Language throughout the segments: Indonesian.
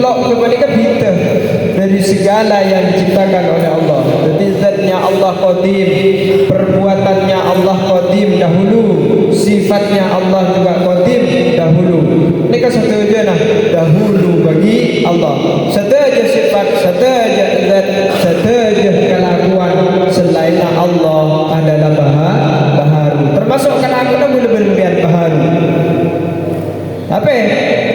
makhluk kepada kita dari segala yang diciptakan oleh Allah. Jadi zatnya Allah qadim, perbuatannya Allah qadim dahulu, sifatnya Allah juga qadim dahulu. Ini kan satu aja nah, dahulu bagi Allah. Satu aja sifat, satu aja zat, satu aja kelakuan selain Allah adalah baharu. Termasuk kelakuan boleh berlebihan baharu. Tapi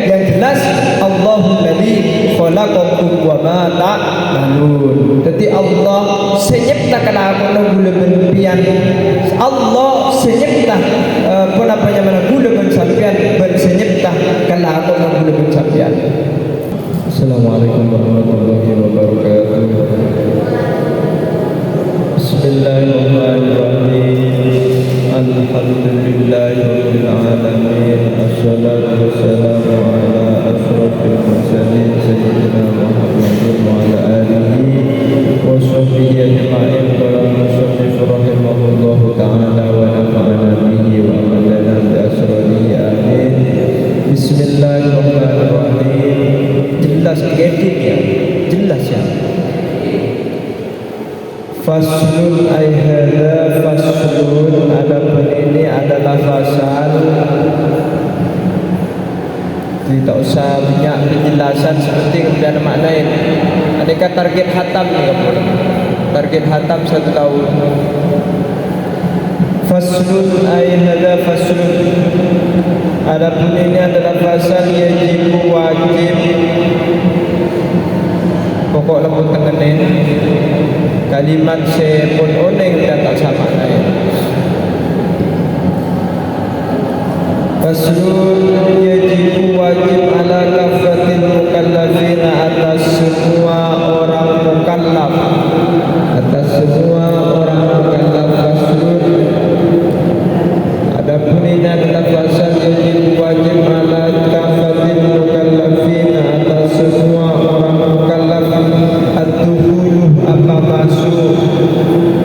yang jelas Allahul ladzi khalaqakum wa ma ta'malun. Jadi Allah senyipta kelakuan boleh berlebihan. Allah senyipta boleh bersampian bersenyipta kelakuan boleh bersampian. Assalamualaikum warahmatullahi wabarakatuh. Bismillahirrahmanirrahim. Alhamdulillahi rabbil alamin. Assalatu wassalamu ala asrofil mursalin sayyidina Muhammadin wa ala alihi wa sahbihi ajma'in. Qala musannif rahimahullahu ta'ala wa nafa'ana bihi wa amalana bi asrarihi amin. Bismillahirrahmanirrahim. Jelas edit ya, jelas ya. Faslun ay hadza faslun, adapun ini adalah fasal. Tidak usah banyak penjelasan seperti kemudian maknain. Adakah target hatam nih kamu? Target hatam 1 tahun. Faslun ay hadza faslun, adapun ini adalah fasal yajib wajib. Pokok lembut tengenin kalimat sepun oneng dan tak sama lain. Faslun yajib wajib ala kafatil mukallafina, atas semua orang mukallaf, atas semua orang mukallaf. Faslun, adapun ini adalah fasal yajib wajib ala kafatil mukallafina, atas semua orang mukallaf. Ad-dukhulu apa masuk,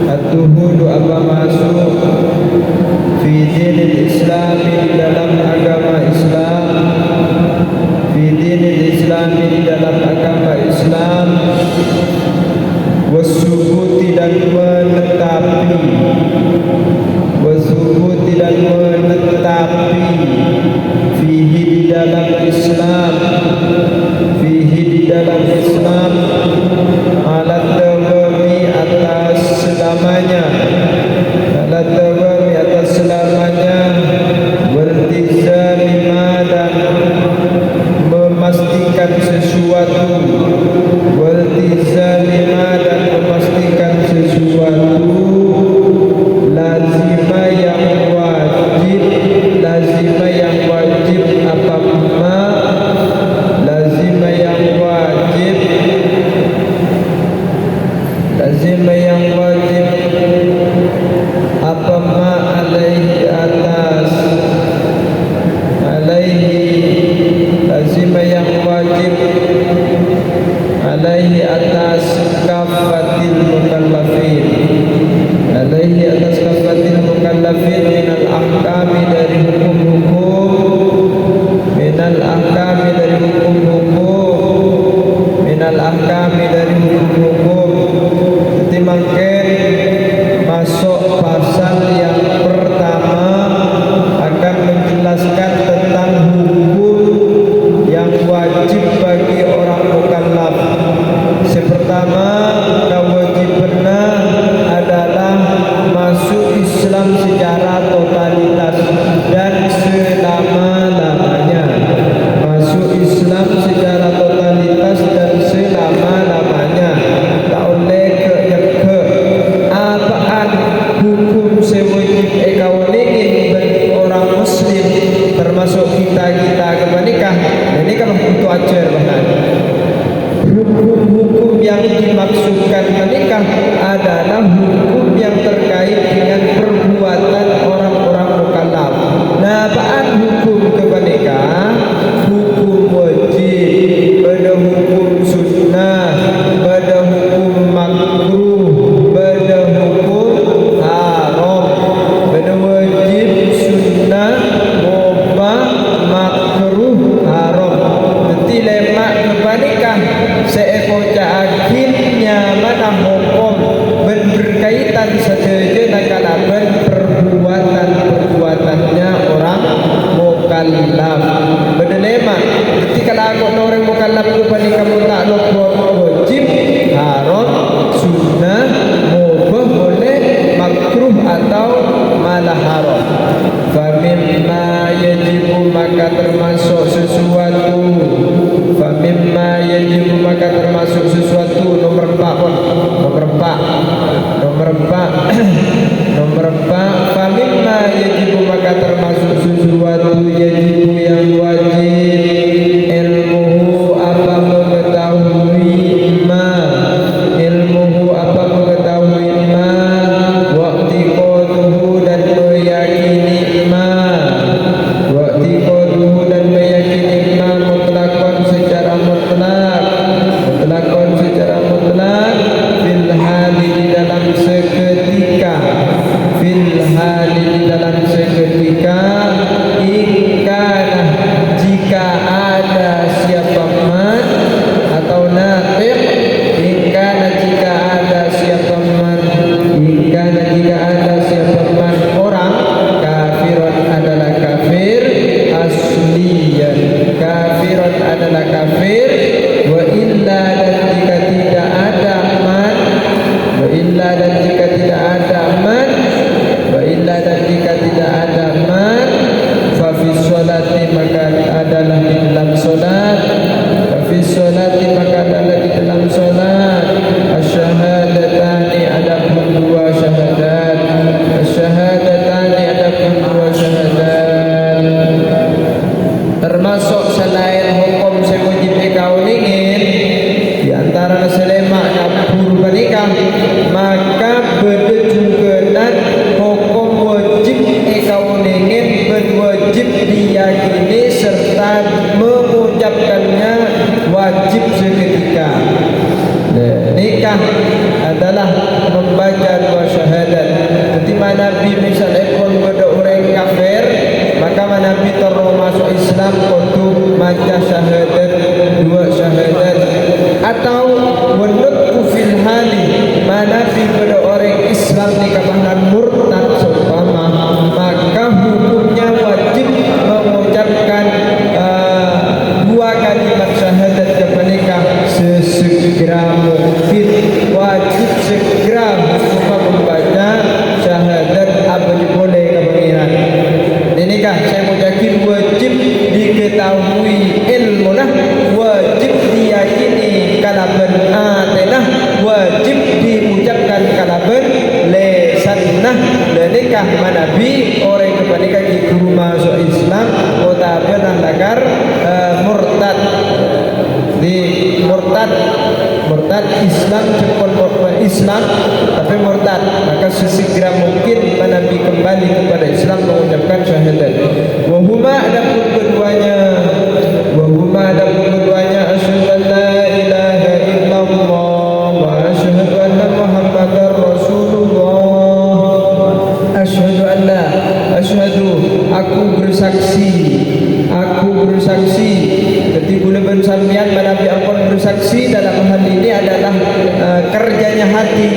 ad-dukhulu apa masuk fi dinil Islam, di dalam agama Islam, fi dinil Islam, di dalam agama Islam, wasubuti dan menetapi, wasubuti dan menetapi, fihi di dalam Islam, fihi di dalam Islam, alat dawami atas selamanya, alat dawami atas selamanya, bertizami dan memastikan sesuatu, bertizami dan memastikan sesuatu, lazima yang wajib, lazima yang wajib apa ma, lazima yang wajib, lazima yang wajib apa ma alaihi atas, alaihi lazima yang wajib alaihi atas kafatil mukallafin, alaihi atas kafatil mukallafin minal ahkami dari hukum-hukum, minal ahkami dari hukum-hukum, minal ahkami dari hukum-hukum. Jadi makin masuk pasal yang pertama akan menjelaskan tentang hukum yang wajib bagi orang mukallaf. Pertama, kewajibannya adalah masuk Islam secara totalitas dan selama-lamanya. Masuk Islam secara totalitas dan selama-lamanya. Tak boleh ke apaan hukum sewajib ekawalingin bagi orang muslim, termasuk kita kemenikah. Ini kan untuk ajar bahkan. Hukum-hukum yang dimaksudkan menikah adalah hukum yang terkait dengan perbuatan orang-orang mukallaf. Nah, apaan hukum kemenikah? Hukum wajib, pada hukum sunnah, pada hukum makruh, pada hukum haram, pada wajib, sunnah, mubah, makruh, haram. Nanti lemak kemenikah orang mukallaf itu panika mutakluk wajib, haram, sunnah, mubah, boleh, makruh atau malah haram. Famimma yajibu maka termasuk sesuatu. Famimma yajibu maka termasuk sesuatu. Nomor 4. Famimma yajibu maka termasuk sesuatu yajibu yang wajib. Ilmuhu apa mengetahui ma. Ilmuhu apa mengetahui ma. Wa'tiqaduhu dan meyakini ma. Wa'tiqaduhu dan meyakini ma mutlakon secara mutlak. Mutlakon secara mutlak. Fil hali di dalam seketika. Fil hali di dalam seketika. Ikanah jika ada siapa man atau natiq. Ikanah jika ada siapa man. Ikanah jika ada siapa man orang. Kafirun adalah kafir. Asliyan kafirun adalah kafir. Wa illa dan jika tidak ada man. Wa illa dan jika tidak ada man. Wa illa dan jika tidak ada man. Fa fi sholati maka adalah di dalam solat. Fa fi sholati maka adalah di dalam solat. Asyahadatani adapun dua syahadat. Asyahadatani adapun dua syahadat. Termasuk selain hukum sewajib kau ingin di antara selemak nabur menikah, maka berjungkenan hukum wajib kau ingin berwajib diyakini serta mengucapkannya wajib seketika. Nikah adalah membaca dua syahadat. Ketika Nabi misalnya pun pada orang kafir, maka Nabi terus masuk Islam untuk baca syahadat dua syahadat. Atau menutku fil hali Nabi pada orang Islam dikatakan murtad seumpama, maka hukumnya wajib mengucapkan dua kalimat syahadat kepada sesegera mungkin. Wajib segera semua membaca syahadat apa boleh kebangiran. Inikah saya mau yakin wajib diketahui ilmu nah, wajib diyakini kalaban atenah, wajib diucapkan kalaban lesan nah. Inikah manabi orang kepada di guru masuk Islam kota benar lagar murtad di murtad Islam cepol Islam tapi murtad, maka sesegera mungkin Nabi kembali kepada Islam mengucapkan syahadat. Wahuma adapun keduanya, asyhadu an la ilaha illallah wa asyhadu anna muhammadar rasulullah. Asyhadu aku bersaksi ketika boleh bersambian Nabi akan bersaksi dalam hal ini adalah kerjanya hati.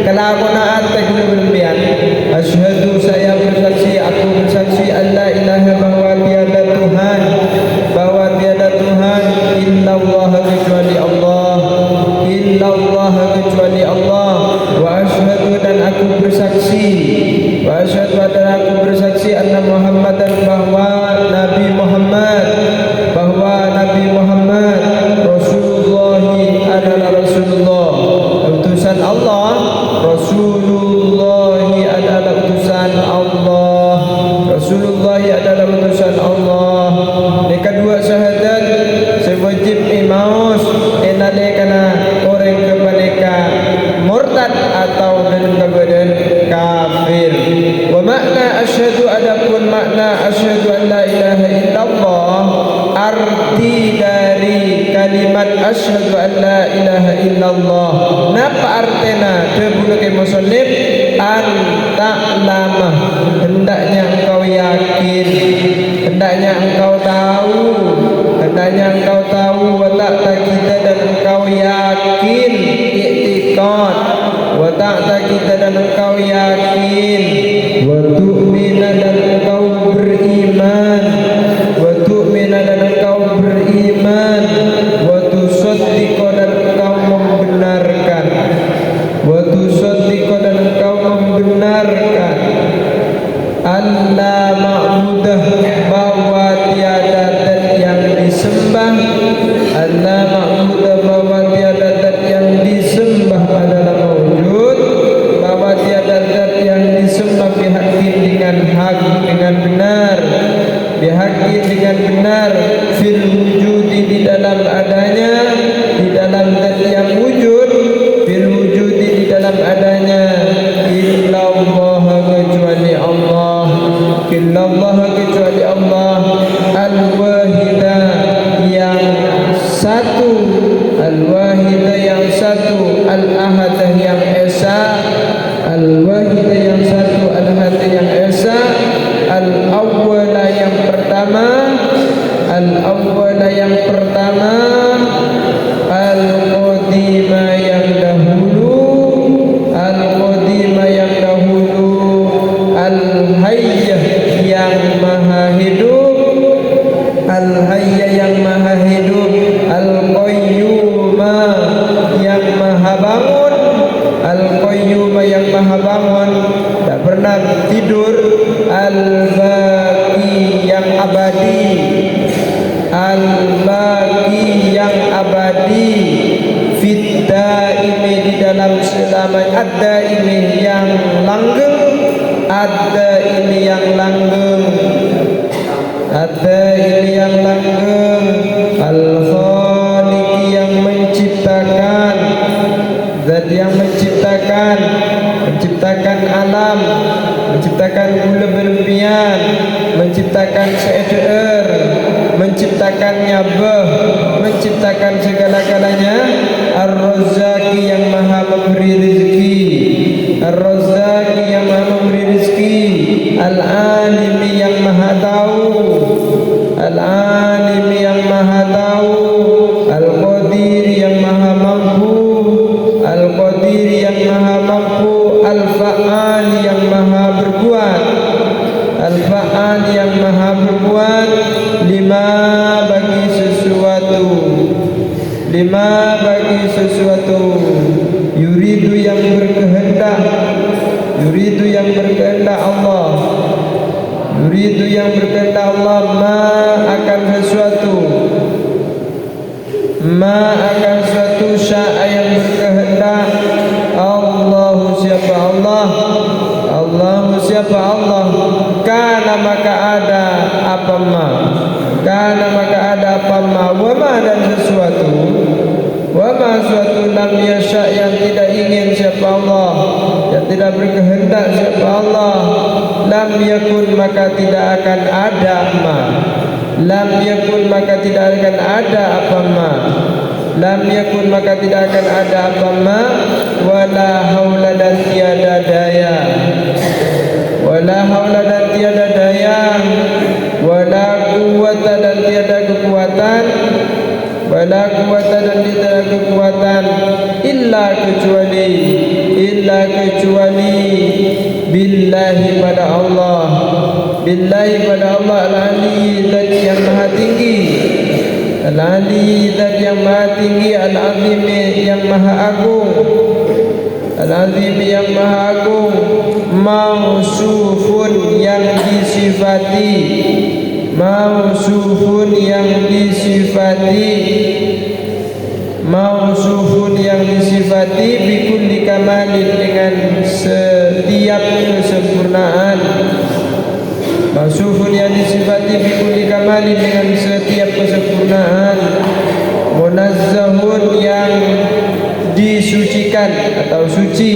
Kalau aku naat boleh bersambian. Asyhadu saya bersaksi, aku bersaksi Allah ilaha bahwa tiada Tuhan illallah kecuali Allah. Wa asyhadu dan aku bersaksi anna Muhammadan bahwa Nabi Muhammad Rasulullah adalah Rasulullah, utusan Allah. Rasulullah adalah utusan Allah. Ini kedua syahadat sewajib imaus enalekana orang kepada murtad atau dan kepada kafir. Wa makna asyhadu adapun makna asyhadu an la ilaha illallah, arti dari kalimat asyhadu an la ilaha illallah napa artinya terbulukai muslim an ta'lama, hendaknya engkau yakin, hendaknya engkau tahu wa ta'takida dan engkau yakin, i'tiqad wa ta'takida dan engkau yakin, wa tu'mina dan engkau beriman, la ma'budu bahwa tiada zat yang disembah adalah mawjud, bahwa tiada zat yang disembah bihaqqin dengan hak, dengan benar, bihaqqin dengan benar, fil wujudi di dalam adanya, di dalam zat yang wujud, fil wujudi di dalam adanya, illallah kecuali Allah, illallah kecuali Allah, al-wahida yang satu, al-wahida yang satu, al-ahad yang esa, al-wahida yang satu, al-ahad yang esa, al-awwala yang pertama, al-awwala yang pertama, al-qadima yang dahulu, al-qadima yang dahulu, al-hayyah yang maha hidup, al-hayya yang maha hidup, al-qayyuma yang maha bangun, al-qayyuma yang maha bangun, tak pernah tidur, al-baqi yang abadi, al-baqi yang abadi, fit daimi di dalam selamanya, ad-daimi yang langgeng, ad-daimi yang langgeng, ad-daimi yang langgeng, al-khaliqi yang menciptakan, zat yang menciptakan, menciptakan alam, menciptakan bulan berlebihan, menciptakan seeder, menciptakan nyabah, menciptakan segala-galanya, ar-razzaqi yang maha memberi rezeki, ar-razzaqi yang maha memberi rezeki, al-alimi yang maha tahu, al-alimi yang maha tahu, al-qadir yang maha mampu, al-qadir yang maha mampu, al-fa'al yang maha berbuat, al-fa'al yang maha berbuat, lima bagi sesuatu, lima bagi sesuatu, yuridu yang berkehendak, yuridu yang berkehendak Allah, yuridu yang berkehendak Allah, ma akan sesuatu, ma akan suatu sya'a yang berkehendak, Allahu siapa Allah, Allahu siapa Allah, kana maka ada apa ma, kana maka ada apa ma, wa ma dan sesuatu, wa ma suatu lam yasha yang tidak ingin siapa Allah, yang tidak berkehendak siapa Allah, lam yakun maka tidak akan ada ma, lam yakun maka tidak akan ada apa ma, lam yakun maka tidak akan ada apa ma, wala haula dan tiada daya, wala haula dan tiada daya, wala quwwata dan tiada kekuatan, wala quwwata dan tiada kekuatan, illa kecuali, illa kecuali billahi pada Allah, billahi pada Allah, al-ali zat yang maha tinggi, al-ali zat yang maha tinggi, al-azim yang maha agung, al-azim yang maha agung, mausufun yang disifati, mausufun yang disifati, mausufun yang disifati, bikulli kamalin dengan setiap kesempurnaan, mausufun yang disifati bikulli kamalin dengan setiap kesempurnaan, munazzahun yang disucikan atau suci,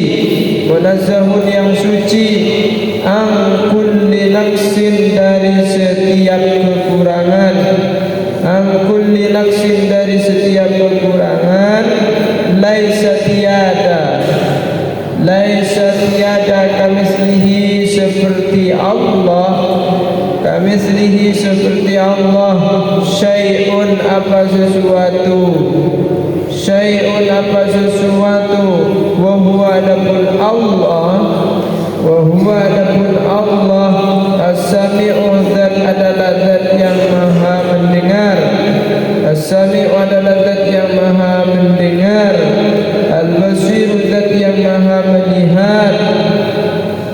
munazzahun yang suci, an kulli naqsin dari setiap kekurangan, an kulli naqsin dari setiap kekurangan, laisa tiada, laisa tiada kamislihi seperti Allah, kamislihi seperti Allah, syai'un apa sesuatu, syai'un apa sesuatu, wa huwa adapun Allah, wa huwa adapun Allah, as-sami'u zat adalah zat yang maha mendengar, as-sami'u adalah zat yang maha mendengar, al-basiru zat yang maha melihat,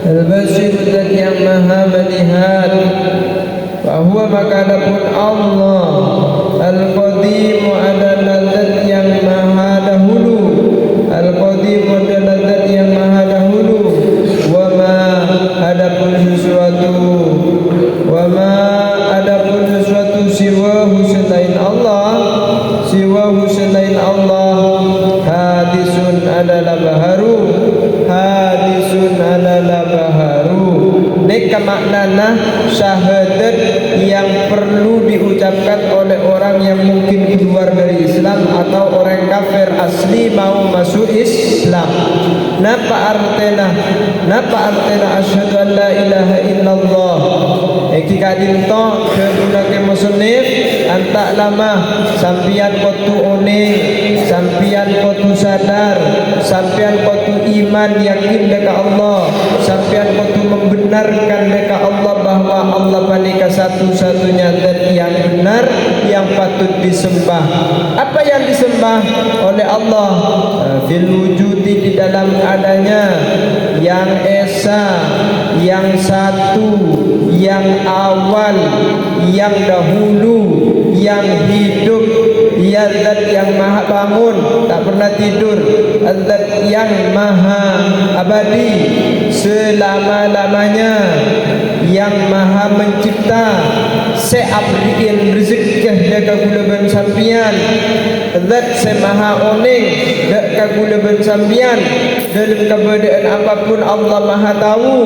al-basiru zat yang maha melihat, wa huwa maka adapun Allah, al-qadimu adalah Allah. Hadisun adalah baharu, hadisun adalah baharu. Ini maknanya syahadat yang perlu diucapkan oleh orang yang mungkin keluar dari Islam atau orang kafir asli mau masuk Islam. Napa artinya? Napa artinya asyhadu an la ilaha illallah? Eki kadin to ke musnif antak lama sampian kotu oning, sampian kotu sadar, sampian kotu iman yakin dekat Allah, sampian kotu membenarkan dekat Allah bahwa Allah panika satu-satunya zat yang benar yang patut disembah. Apa yang disembah oleh Allah? Fil wujudi, di dalam adanya, yang esa, yang satu, yang awal, yang dahulu, yang hidup. Ia zat yang maha bangun, tak pernah tidur, zat yang maha abadi selama-lamanya, yang maha mencipta seabriin rezeki dekat gula ben sampian, zat semaha oning dekat gula ben sampian. Dalam keberadaan apapun Allah maha tahu.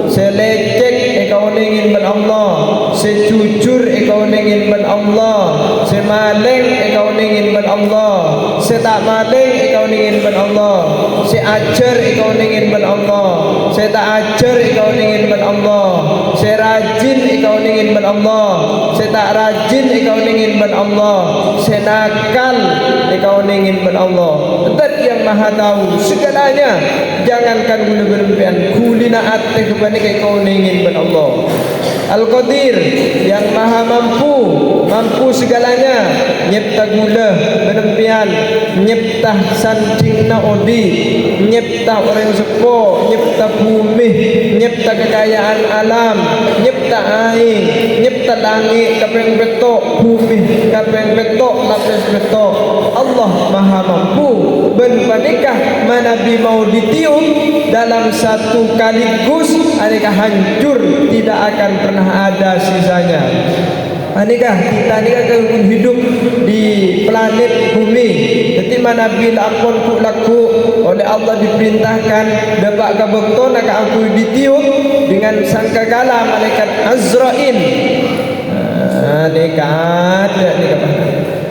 Selecek ekau ningin ben Allah, secucur ekau ningin ben Allah, semaleng ekau ningin ben Allah, setak maling ekau ningin ben Allah, seacer ekau ningin ben Allah, setak acer ekau ningin ben Allah, serajin ekau ningin ben Allah, setak rajin ekau ningin ben Allah, senakal ekau ningin ben Allah. Zat yang maha tahu segalanya. Jangankan gula berempian kulina ate kepada kau ningin ben Allah. Al-Qadir yang maha mampu, mampu segalanya. Nyipta gula berempian, nyipta sancingna odi, nyipta orang sepo, nyipta bumi, nyipta kekayaan alam, nyipta air, nyipta langit kapeng betok, bumi kapeng betok, lapis betok. Allah maha mampu. Ben panikah manabi mau ditiup dalam satu kaligus, adakah hancur, tidak akan pernah ada sisanya. Anikah kita ni kan hidup di planet bumi. Jadi mana bila akon ku laku oleh Allah diperintahkan dapat kabekto nak aku ditiup dengan sangkakala malaikat Azrail. Anikah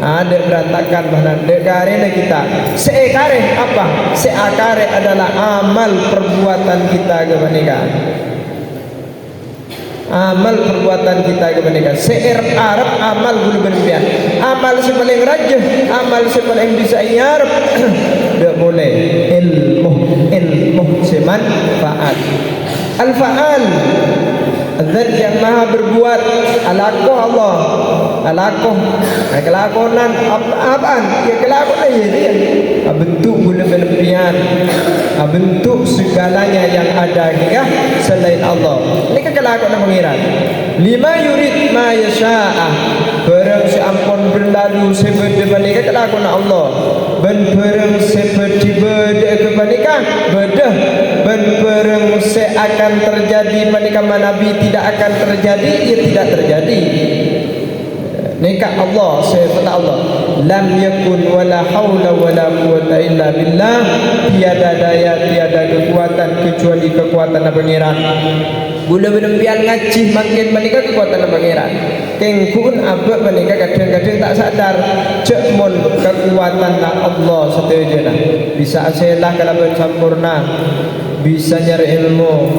ada berantakan bahan dekare kita. Seekare apa? Seakare adalah amal perbuatan kita kebanyakan. Amal perbuatan kita kebanyakan. Seer Arab amal gulu berlebihan. Amal sepaling rajah, amal sepaling bisa iarab. Tak boleh. Ilmu semanfaat. Al-Fa'al, zat yang maha berbuat. Alakoh Allah, alakoh kelakonan apaan? Ya kelakonan dia. Bentuk gula berlebihan, bentuk segalanya yang ada hingga selain Allah. Ini kelakonan pengiran. Lima yurid ma yasha'a. Barang seampun berlalu seperti banika kelakonan Allah. Ben barang seperti beda kebanika beda. Ben barang seakan terjadi banika Nabi tidak akan terjadi, ia tidak terjadi. Nikah Allah, sifat Allah. Lam yakun wala haula wala quwata illa billah. Tiada daya, tiada kekuatan kecuali kekuatan Pangeran. Gula benempian ngacih makin menikah kekuatan Pangeran. Kengkun abek menikah kadang-kadang tak sadar. Cek mon kekuatan Allah setuju nah. Bisa aselah kalau sempurna. Bisa nyari ilmu,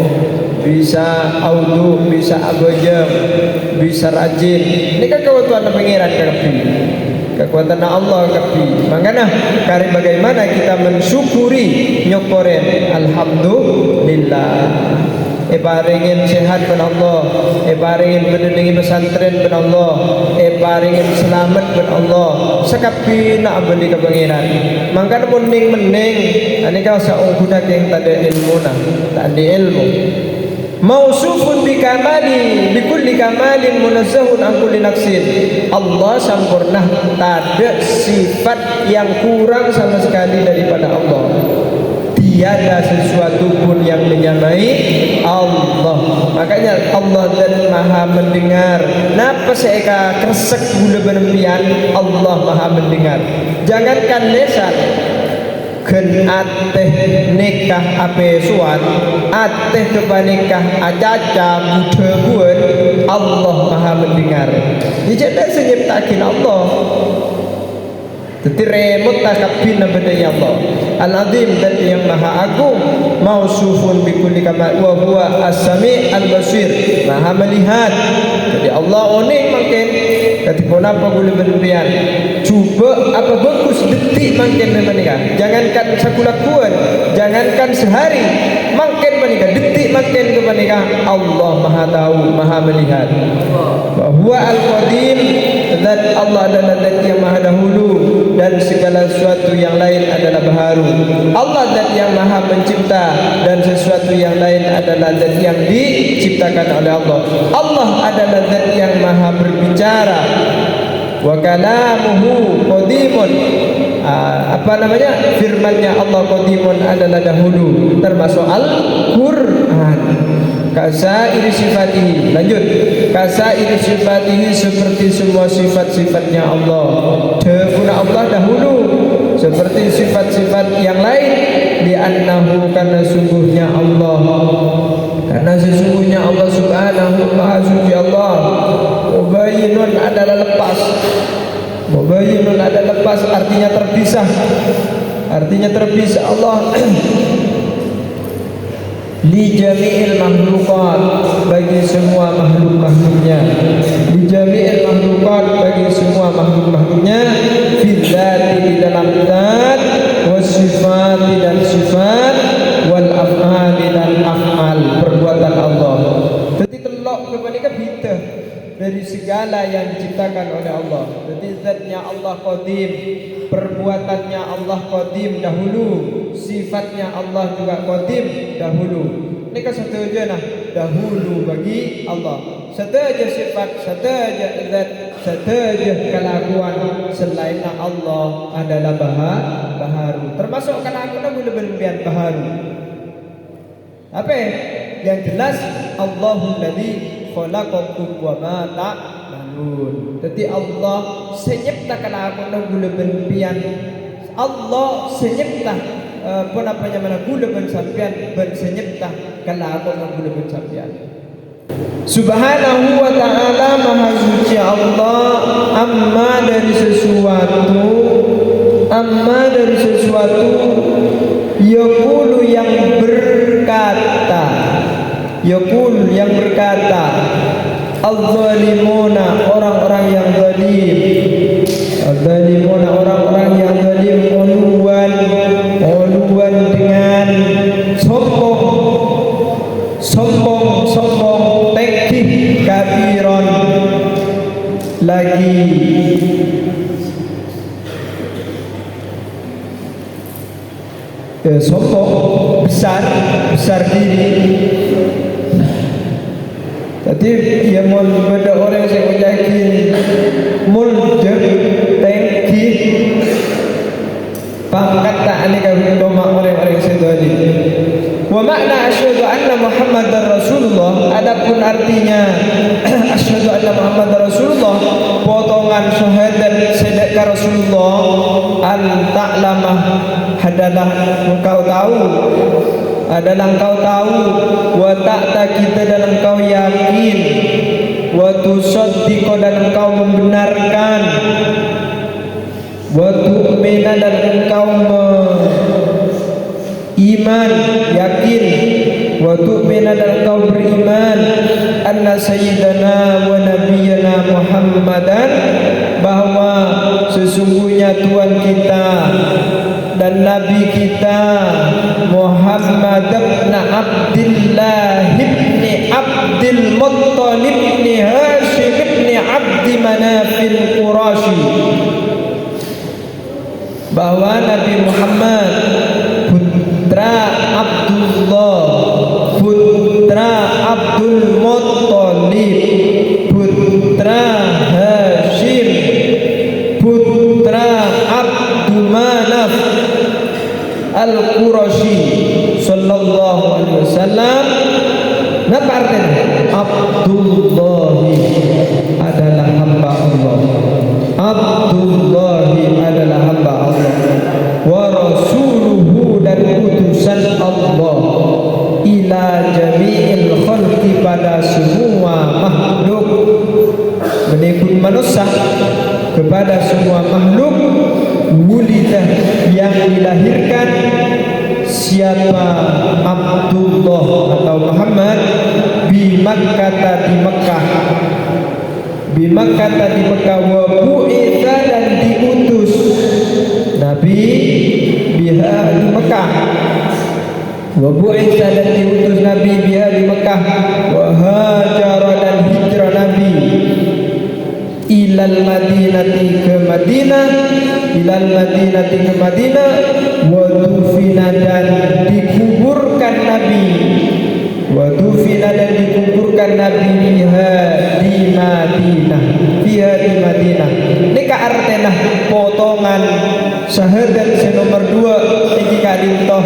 bisa audu, bisa abajam, bisa rajin. Ini kan kekuatan Pangeran kapi, kekuatan Allah kapi. Makanya kari bagaimana kita mensyukuri nyokoren alhamdulillah. Paringin sehat ben Allah, paringin bedengi pesantren ben Allah, paringin selamat ben Allah. Sekapi nak beli ke Pangeran. Mangkan mending anika saung guna keng tak ada ilmu nah, tak ada ilmu. Mausufun bi kamali, bi kulli kamalin munazzahun an kulli naqsin. Allah sempurna, tak ada sifat yang kurang sama sekali daripada Allah. tiada sesuatu pun yang menyamai Allah. Makanya Allah dan maha mendengar. Napa saya kresek gula benempian, Allah maha mendengar. Jangankan lesan, ken ateh nikah ape suan, ateh kepanikah acaca muda buat, Allah maha mendengar. Jadi senyiptakin Allah. Jadi remut takabin abadanya Allah Al-Azim, dan yang maha agung, mausufun bikulli kamal wa huwa as-sami' al-basir, maha melihat. Jadi Allah oning makin ketika apa boleh berlebihan, coba apa bagus detik makin menikah. Jangankan sakulakuan, jangankan sehari, makin menikah detik makin menikah. Allah maha tahu, maha melihat. Bahwa al-qadim, dan Allah adalah zat yang maha dahulu, dan segala sesuatu yang lain adalah baharu. Allah zat yang maha pencipta, dan sesuatu yang lain adalah zat yang diciptakan oleh Allah. Allah adalah zat yang maha berbicara. Wa kalamuhu qadimun, firmannya Allah qadimun adalah dahulu, termasuk Al-Quran. Kasairi sifatihi, lanjut, kasairi sifatihi, seperti semua sifat-sifatnya Allah. Dahulu Allah dahulu, seperti sifat-sifat yang lain. Li'annahu, karena sungguhnya Allah, karena sesungguhnya Allah subhanahu maha suci Allah. Mubayyinun adalah lepas, mubayyinun adalah lepas, artinya terpisah, artinya terpisah Allah li jami'il makhlukat, bagi semua makhluk-makhluknya, li jami'il makhlukat, bagi semua makhluk-makhluknya, fil dzati, di dalam zat, was sifati, dan sifat, wal af'ali, dan af'al, perbuatan Allah. Jadi telok kepada kita dari segala yang diciptakan oleh Allah. Jadi zatnya Allah qadim, perbuatannya Allah qadim dahulu, sifatnya Allah juga qadim dahulu. Ini kan satu aja nah, dahulu bagi Allah. Satu aja sifat, satu aja zat, satu aja kelakuan selain Allah adalah baharu. Termasuk kelakuan boleh berlebihan baharu. Apa? Yang jelas Allahul ladzi khalaqakum wa ma ta'malun. Jadi Allah senyiptakan aku gula berlebihan. Allah senyipta pun apanya mana gula bersampian bersenyipta kalau aku gula bersampian. Subhanahu wa ta'ala, maha suci Allah, amma dari sesuatu yaqulu, yang berkata, yaqul, yang berkata, al-zalimuna, orang-orang yang zalim, al-zalimuna, orang-orang yang zalim, uluwan dengan sombong, tekih, kabiron, lagi sombong, besar diri. Jadi yang mau beda orang saya yakin muljab, tengki, pangkat tak aneka doma orang-orang saya tadi. Wa makna asyhadu anna Muhammadar Rasulullah, adapun artinya asyhadu anna Muhammadar Rasulullah, potongan syahadat sedekah Rasulullah, an ta'lamah, adalah engkau tahu, adalah engkau tahu, wa ta'taqid, dan engkau yakin, wa tusaddiq, dan engkau membenarkan, wa tu'mina, dan engkau iman, yakin, wa tu'mina, dan engkau beriman, anna sayyidana wa nabiyyana Muhammadan, bahwa sesungguhnya Tuhan kita dan Nabi kita Muhammad bin Abdullah bin Abdul Muttalib bin Hashim bin Abdi Manaf al-Qurashi, bahwa Nabi Muhammad putra Abdullah, putra Abdul Muttalib, putra Hashim, putra Abdul Manaf Al-Qurashi sallallahu alaihi wasallam. Napa artinya? Abdullahi adalah hamba Allah. Abdullahi adalah hamba Allah. Wa rasuluhu dan utusan Allah ila jami'il khalqi pada semua makhluk. Menikut manusia kepada semua makhluk. Wulidah yang dilahirkan siapa Abdullah atau Muhammad bi Makkah di Mekah, bi Makkah di Mekah, wa bu'itha dan diutus Nabi biha di Mekah, wa bu'itha dan diutus Nabi biha di Mekah, wa hajara dan hijrah Nabi ilal Madinati ke Madinah, ilal Madinati ke Madinah, wa dufina dan dikuburkan Nabi, wa dufina dan dikuburkan Nabi fiha di Madinah, fiha di Madinah. Ini ka artena potongan syahadat nomor 2 iki kadintoh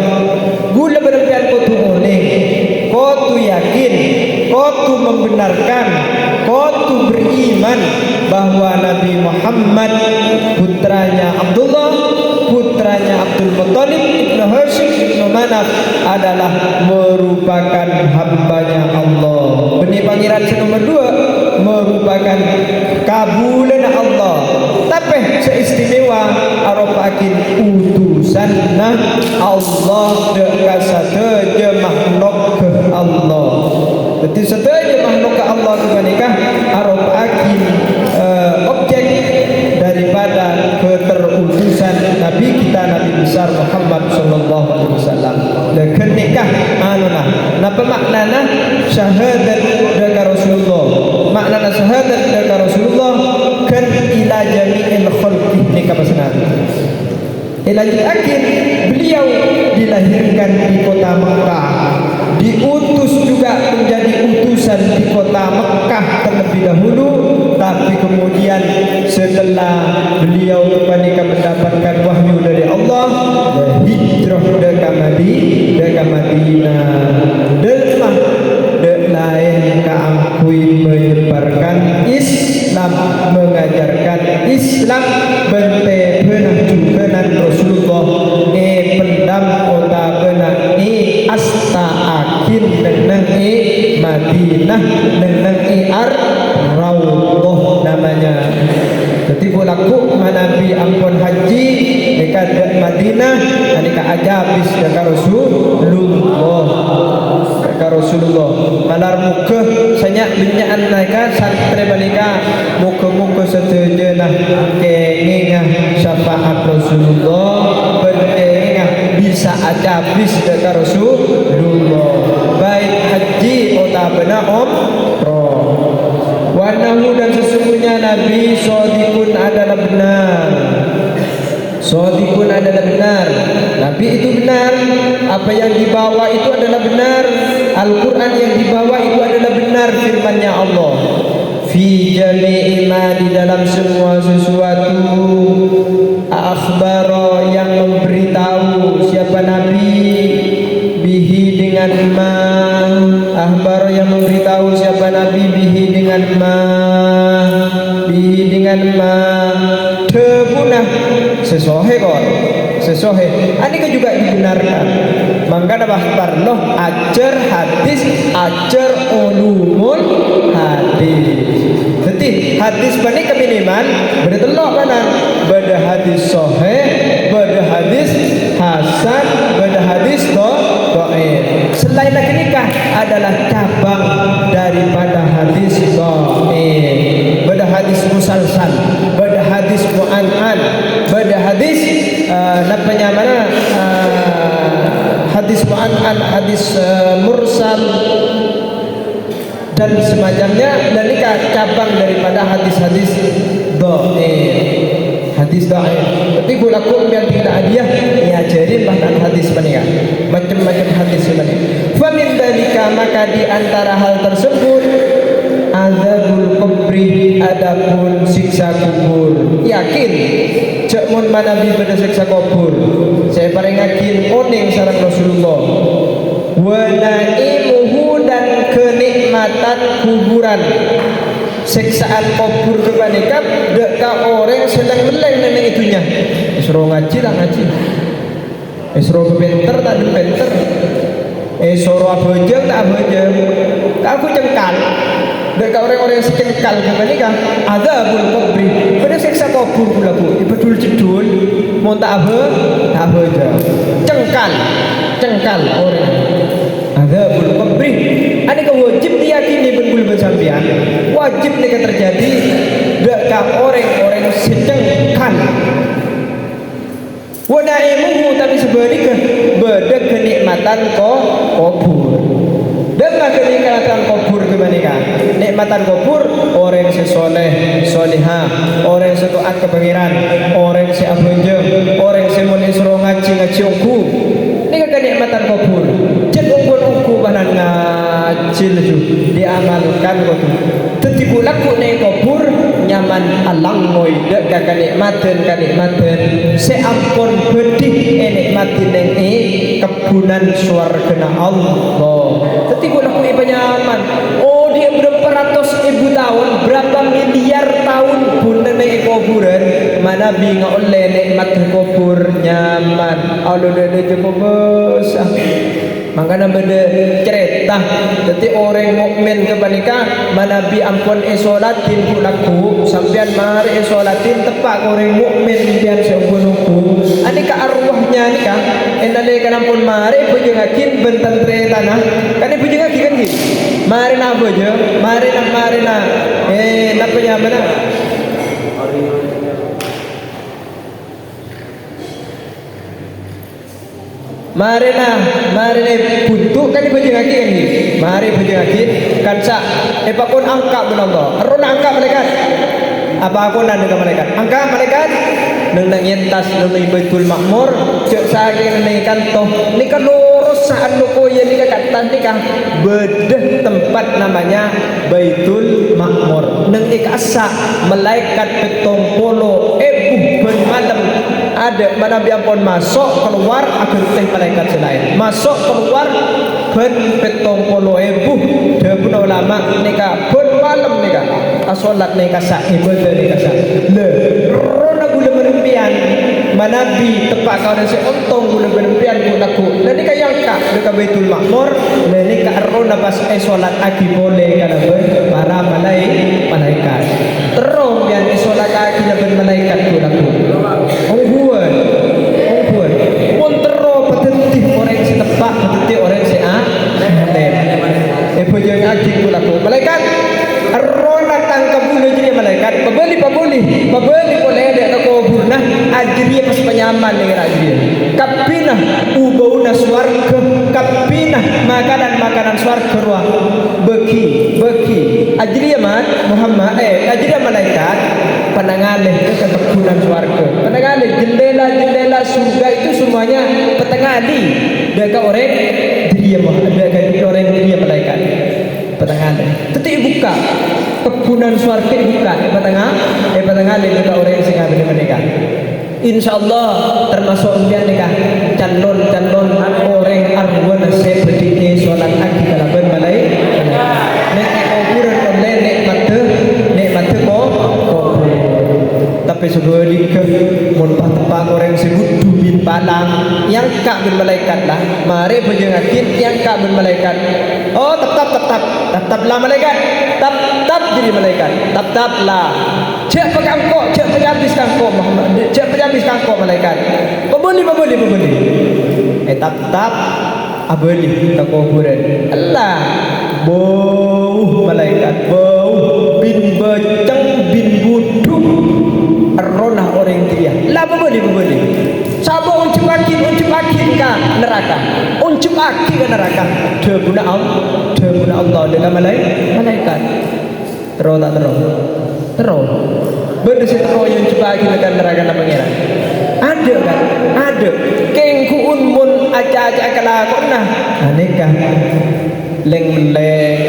gula berempian kotu oning, kotu yakin, kotu membenarkan, kotu beriman bahwa Nabi Muhammad putranya Abdullah, putranya Abdul Muttalib ibnu Hashim ibnu Manaf adalah merupakan hambanya Allah. Benih pangeran nomor 2 merupakan kabulan Allah. Tapi seistimewa aropakin utusan Allah dekat sateja makhluk ke Allah. Berarti sateja makhluk ke Allah kebanikah aropakin objek daripada keterutusan Nabi kita, Nabi besar Muhammad sallallahu alaihi wasallam. Dan kenikah anuna napa maknana syahadat dekat Rasulullah, maknana syahadat dekat Rasulullah kan ila jami'il khalqi nikah pasnan. Ilahil akhir beliau dilahirkan di kota Mekah, diutus juga menjadi utusan di kota Mekah terlebih dahulu, tapi kemudian setelah beliau kepada mendapatkan wahyu dari Allah, hijrah ke Madinah, delah lain keangkui menyebarkan Islam, mengajarkan Islam, bente benah jukenan Rasulullah pendam kota benah asta akin neneng Madinah neneng Ar-Raudhah namanya. Jadi pulaku manabi ampun haji dekat Madinah anika ajabis dekat Rasulullah malar muka sanyak binyaan naika santre balika muka setuju nah kengengah syafaat Rasulullah berkengengah bisa ajabis dekat Rasulullah baik haji otabena wanahu dan sesungguhnya Nabi sodikun adalah benar. Sodikun adalah benar. Nabi itu benar. Apa yang dibawa itu adalah benar. Al-Quran yang dibawa itu adalah benar firman-Nya Allah. Fi jami'i ma di dalam semua sesuatu. Akhbaro yang memberitahu siapa Nabi bihi dengan ma. Akhbaro yang memberitahu siapa Nabi bihi dengan ma. Bihi dengan ma. Tepunah sesohe kon sesohe anika juga dibenarkan mangga ada bahtar loh ajar hadis ajar ulumul hadis. Jadi hadis bani keminiman bertelok mana bada hadis sohe bada hadis hasan bada hadis dhaif. Selain nikah adalah cabang daripada hadis dhaif, bada hadis musalsal, bada hadis mu'an-an, bada hadis namanya mana hadis mu'an-an, hadis mursal dan semacamnya, dan ini cabang daripada hadis-hadis dhaif. Hadis dhaif. Tapi gulaku biar tidak hadiah ngajarin bahkan hadis paningan. Macam-macam hadis paningan. Fa min dalika maka di antara hal tersebut azabul kubri adapun siksa kubur. Yakin cek mun manabi pada siksa kubur. saya paringakin oning sareng Rasulullah. Wa naimuhu dan kenikmatan kuburan. Siksaan kubur kebanikap dek ka orang sedang meleng nenek itunya. Isro ngaji tak ngaji. Isro benter tak benter. Isro abojeng tak abojeng. Aku cengkal. Dek ka orang-orang secengkal kebanikap azabul kubri. Pada siksa kubur pula bu. Ibadul jedul mau tak abojeng. Cengkal orang. Azabul kubri. Ada wajib diyakini berbul bersampian. Wajib nih terjadi dekat orang-orang sedengkan. Wadaimuhu tapi sebaliknya beda kenikmatan kubur. Dengan kenikmatan kubur kebanika. Nikmatan kubur orang sesoleh, soleha, orang setoat kepengiran, orang se abonjeng, orang se mun isro ngaji ungku. Ini kenikmatan kubur. Ungku banan ngajil tu diamalkan kau tu. Tetipu laku naik kubur nyaman alang moy dek kenikmatan seampun bedih nikmatin neng kebunan surga Allah. Tetipu laku iba nyaman. Oh dia berapa ratus ribu tahun, berapa miliar tahun pun naik kuburan mana binga oleh nikmat kubur nyaman. Allah dia cukup besar. Makanya benda cerita jadi orang mukmin kebanika manabi ampun esolatin kulaku sampean mari esolatin tepak orang mukmin pian seumpun-umpun ani ka arwahnya ni ka endale kan ampun mari bejengakin benten tre tanah kan bejengakin kan gitu mari na bojo mari na napa nya mana mari buntu kan dibujengaki kan ni. Mari bujengaki kan sa pun angka menAllah. Arun angka malaikat. Apa aku nan dengan malaikat? Angka malaikat nang nyentas nang Baitul Makmur cek saking nang toh ni kan lurus saan loko ye ni kata ni kan bedah tempat namanya Baitul Makmur. Nang ikasa malaikat petong polo ben malam ada mana biarpun masuk keluar akan teh malaikat selain masuk keluar ben petong polo debun ulama nika ben malam nika asolat nika sak ibadah nika sak le rona gula merempian manabi tepak kau nasi ontong gula merempian gunaku dan nika yang kak dekat Baitul Makmur dan nika rona pas solat aki boleh kana para malaikat terus biar solat aki ben malaikat gunaku ongguan pun terus petentih orang si tepak petentih orang si pojok aki gunaku malaikat rona tangkap bulu jadi malaikat pabeli boleh ada kubur nah ajriya pas penyaman dengan ajriya kapinah ubauna swarga kapinah makanan swarga ruah beki ajriya mat Muhammad ajriya malaikat penangalih ke kebunan swarga penangalih jendela surga itu semuanya petengali dekat orang dia dekat orang dia malaikat petengalih tetapi buka kebunan swarga buka petengalih dekat orang yang singa benar mereka insyaallah termasuk dia nikah calon orang arwana seperti solat aki kalaban malaikat nek kuburan oleh nikmat kubur tapi sebaliknya mun tepak orang sebut bin palang yang kak bin malaikat lah mari bejengakin yang kak bin malaikat oh tetap lah malaikat tetap jadi malaikat tetap lah cek pejabis kangkok Muhammad cek pejabis kangkok malaikat babuli tetap abeli ke kuburan Allah bau malaikat bau bin bacang bin buduh arona orang dia lah babuli sabo uncip akin ka neraka deguna Allah dengan malaikat terus benda si terus yang coba akin dengan neraka na pangeran ada kengkuun mun aja kelakon nah aneka leng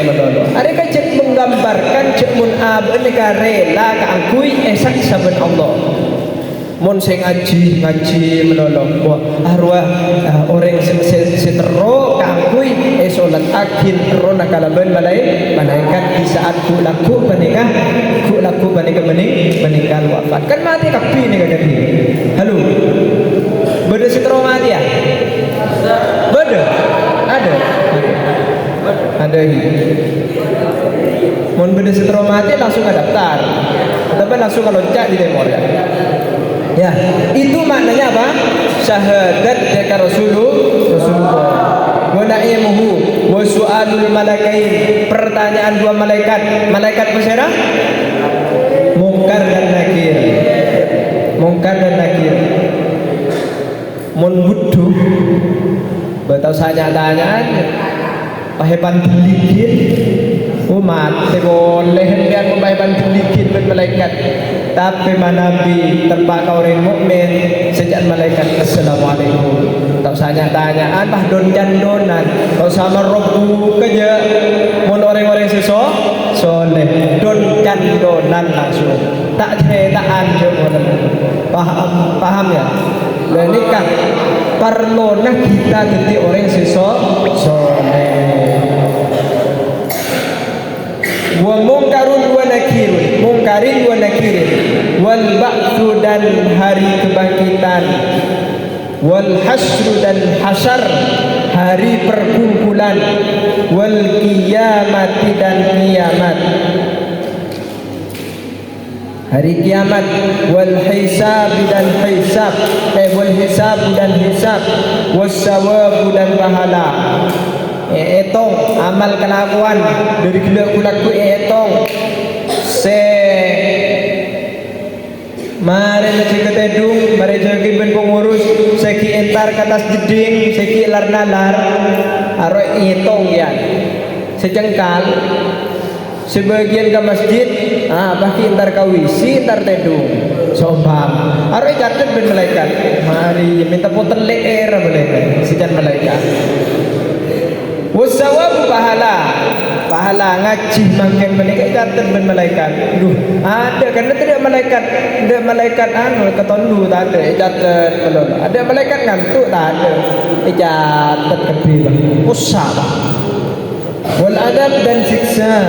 menolong adakah cek menggambarkan cek mun ab aneka rela ka angkui esak saben Allah Mon sing ngaji menolong arwah orang setero kangkui solat akhir rona kalaban malaikat di saat ku laku menikah meninggal wafat kan mati kapi ni kagak halo beda setero mati ya beda ada mon beda setero mati langsung daftar tapi langsung loncat di demor ya itu maknanya apa syahadat dekat Rasulullah wa na'imuhu wa su'alul malakain pertanyaan dua malaikat bersera mungkar dan nakir mun butuh batau tanyaan pahepan dikit umat boleh hendak membayar sedikit malaikat tapi Nabi tempat orang mukmin sejak malaikat assalamualaikum tak tanyaan bah donan kau sama Rabbu kerja mun orang-orang soleh donan langsung tak ceritaan paham ya dan nikah perlonah kita jadi orang soleh wa mungkarin wa nakirin wal ba'tsu dan hari kebangkitan wal hasru dan hasyar hari perkumpulan wal qiyamati dan kiamat hari kiamat wal hisab dan hisab wal hisab dan hisab was sawab dan pahala etong amal kelakuan dari kulaku etong mari cek tedung mari jogi ben pengurus seki entar ke atas jeding seki lar nalar aro etong ya secengkal sebagian ke masjid baki entar kawisi entar tedung sombam aro catet ben malaikat mari minta puter leer malaikat sejan malaikat wasawabu pahala ngaji makin menikah catat ben malaikat ada karena tidak malaikat ketondu tak ada catat belum ada malaikat ngantuk tak ada catat kedua usah wal adab dan siksa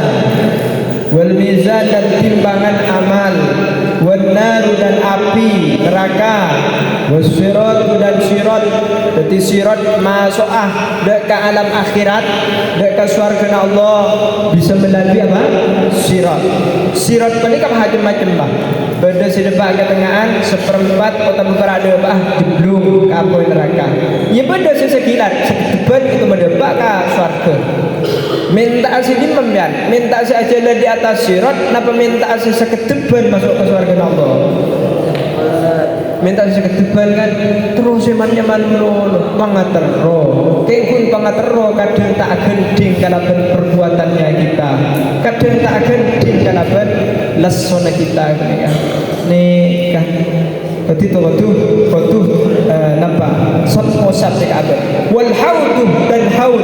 wal mizan dan timbangan amal wal naru dan api neraka was sirat dan sirat jadi sirat masuk dek ke alam akhirat dek ke surga Allah bisa melalui apa sirat paling macam-macam bah beda sedebak ke tengahan seperempat kota berada jeblung ke apa neraka ya beda sesekilat seketepan itu mendebak ke surga minta asyik membian minta asyik di atas sirat napa minta asyik seketepan masuk ke surga Allah minta seketepan kan terus imannya manul pangatero kengkun pangatero kadang tak gending kalaban perbuatannya kita kadang tak gending kalaban lesona kita nih kan waktu nampak sot mosab di Ka'bah wal haud dan haud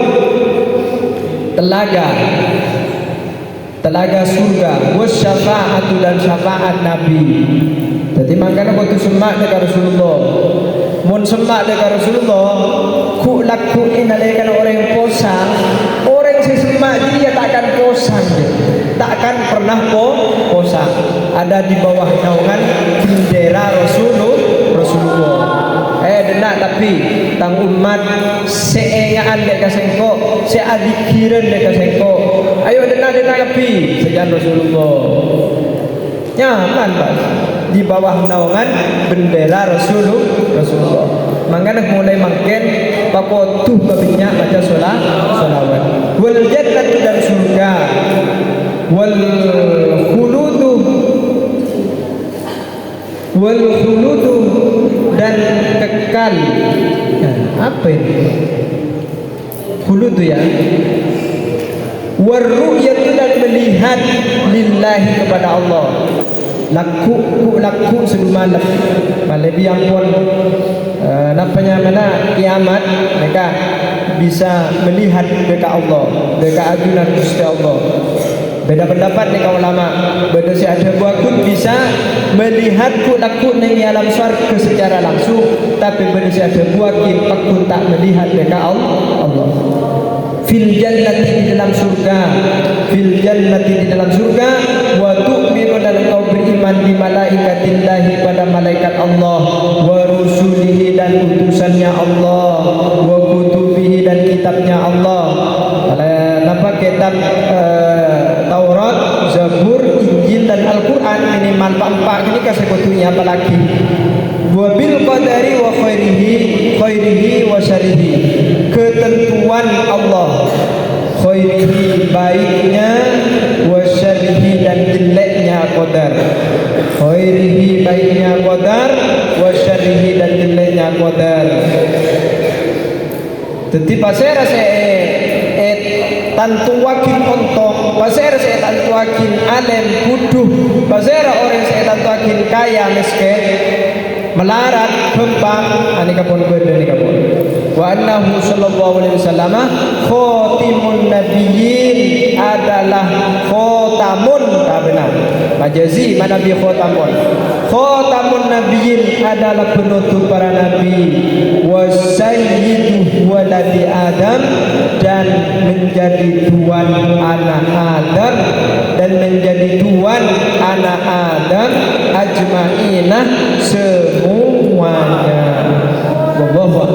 telaga surga was syafaatu dan syafaat Nabi. Jadi makanya waktu semak dekat Rasulullah mun semak dekat Rasulullah ku laku inalaikan orang posang orang si semak dia takkan posang takkan pernah posang ada di bawah naungan bendera Rasulullah denak tapi tang umat seengaan dekat sengko seadikiran dekat sengko ayo denak tapi sejan Rasulullah nyaman Pak di bawah naungan bendera Rasulullah makanya mulai makin pakotuh babinya baca sholawat wal jannatu dan surga wal khuludu dan kekal apa ini khuludu ya warru'yatu dan melihat lillahi kepada Allah laku selumalam lebih ampun namanya mana kiamat mereka bisa melihat dekat Allah dekat ajunan Gusti Allah Beda pendapat nih kaum ulama. Berdosi ada buah kun bisa melihat laku neng alam syarga secara langsung, tapi berdosi ada buah kin pakun tak melihat mereka Allah. Fil jannati di dalam surga, fil jannati di dalam surga, wa tu'minu dan engkau beriman di malaikatillahi pada malaikat Allah, wa rusulihi dan utusannya Allah, wa kutubihi dan kitabnya Allah. Nampak kitab Taurat, Zabur, Injil dan Al-Quran minimal empat ini kasih kutunya apalagi. Wa bil qadari wa khairihi wa syarihi. Ketentuan Allah, khairihi baiknya, wa syarihi dan jeleknya qadar. Khairihi baiknya qadar, wa syarihi dan jeleknya qadar. Jadi pasal tantu wakil ontok, pasal saya tantu wakil alem buduh, pasal orang saya tantu wakil kaya miskin, melarat, gempang, ani kapun beda ni kapun. Wa annahu sallallahu alaihi wasallam khatimun nabiyyin adalah khatamun, tak benar. Majazi mana bi khatamun. Khatamun nabiyyin adalah penutup para nabi, wa sayyidu waladi Adam dan menjadi tuan anak Adam dan menjadi tuan anak Adam ajma'inah semuanya. Wallahu